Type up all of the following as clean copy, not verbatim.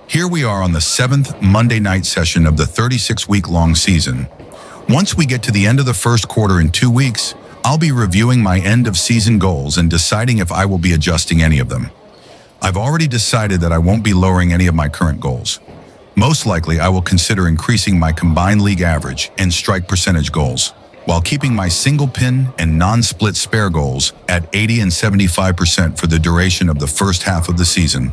Here we are on the 7th Monday night session of the 36-week-long season. Once we get to the end of the first quarter in 2 weeks, I'll be reviewing my end-of-season goals and deciding if I will be adjusting any of them. I've already decided that I won't be lowering any of my current goals. Most likely, I will consider increasing my combined league average and strike percentage goals, while keeping my single pin and non-split spare goals at 80 and 75% for the duration of the first half of the season.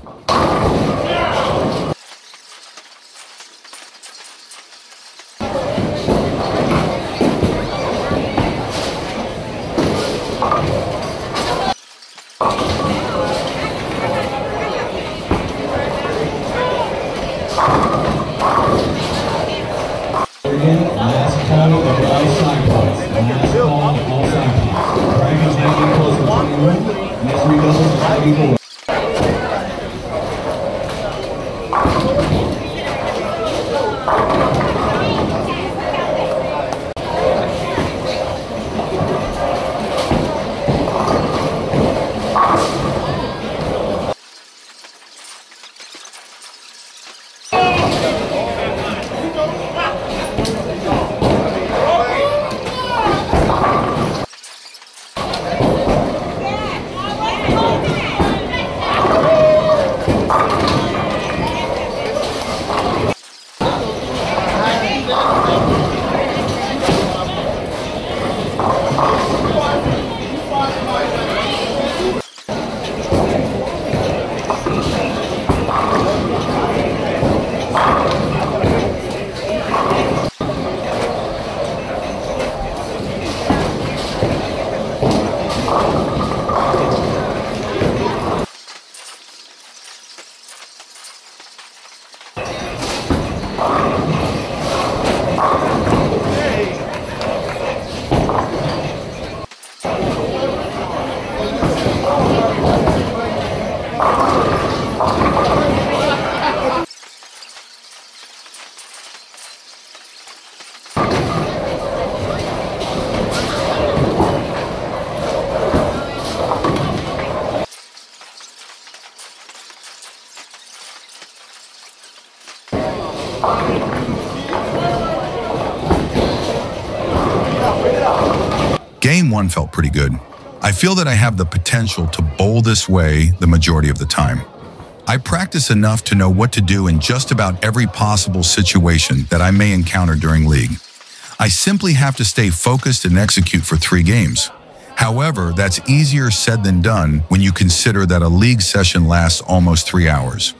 Last call of all sign points. Last call of all sign points. Dragons making close to 21. Next redouble to 94. Game 1 felt pretty good. I feel that I have the potential to bowl this way the majority of the time. I practice enough to know what to do in just about every possible situation that I may encounter during league. I simply have to stay focused and execute for 3 games. However, that's easier said than done when you consider that a league session lasts almost 3 hours.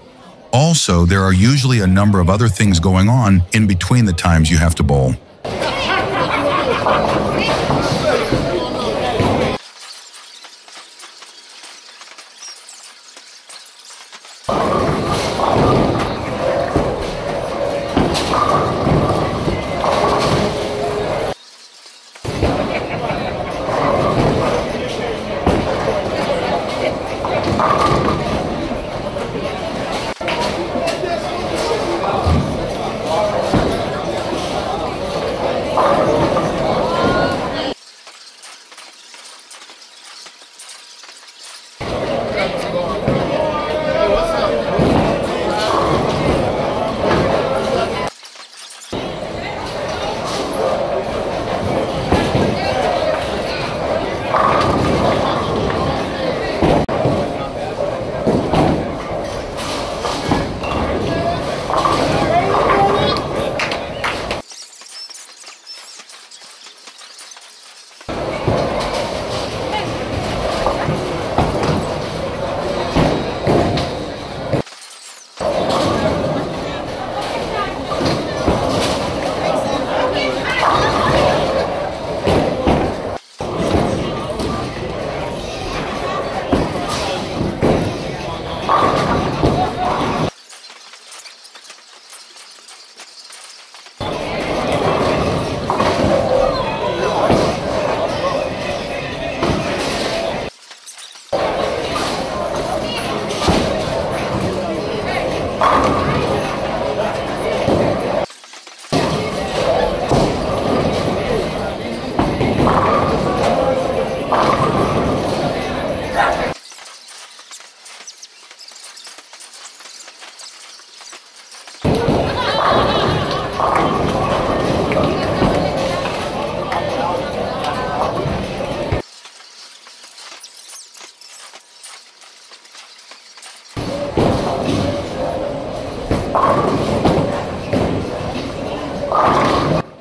Also, there are usually a number of other things going on in between the times you have to bowl.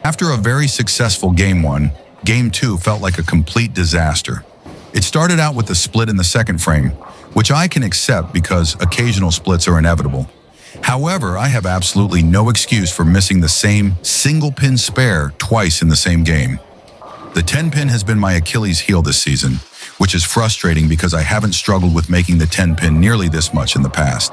After a very successful Game 1, Game 2 felt like a complete disaster. It started out with a split in the second frame, which I can accept because occasional splits are inevitable. However, I have absolutely no excuse for missing the same single-pin spare twice in the same game. The 10-pin has been my Achilles heel this season, which is frustrating because I haven't struggled with making the 10-pin nearly this much in the past.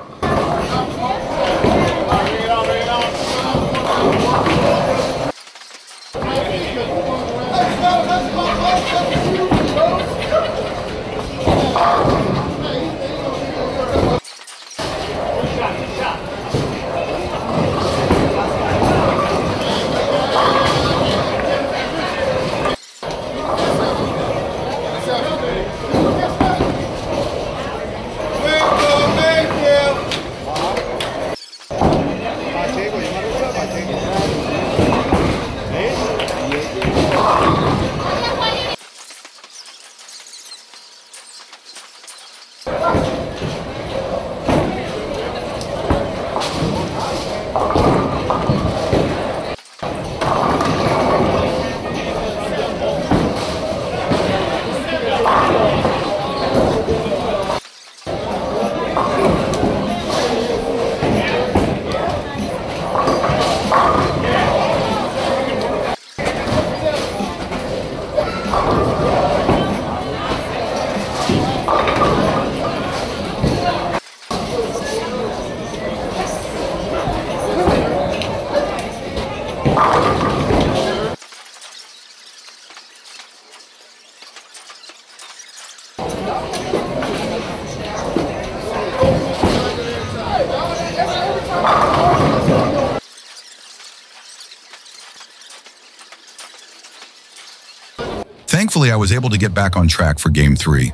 Thankfully, I was able to get back on track for Game 3.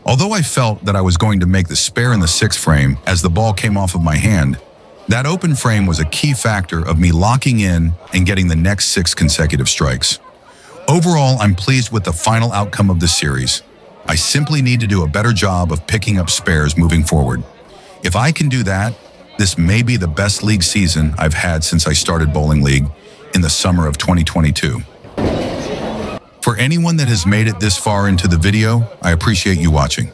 Although I felt that I was going to make the spare in the 6th frame as the ball came off of my hand, that open frame was a key factor of me locking in and getting the next 6 consecutive strikes. Overall, I'm pleased with the final outcome of the series. I simply need to do a better job of picking up spares moving forward. If I can do that, this may be the best league season I've had since I started Bowling League in the summer of 2022. For anyone that has made it this far into the video, I appreciate you watching.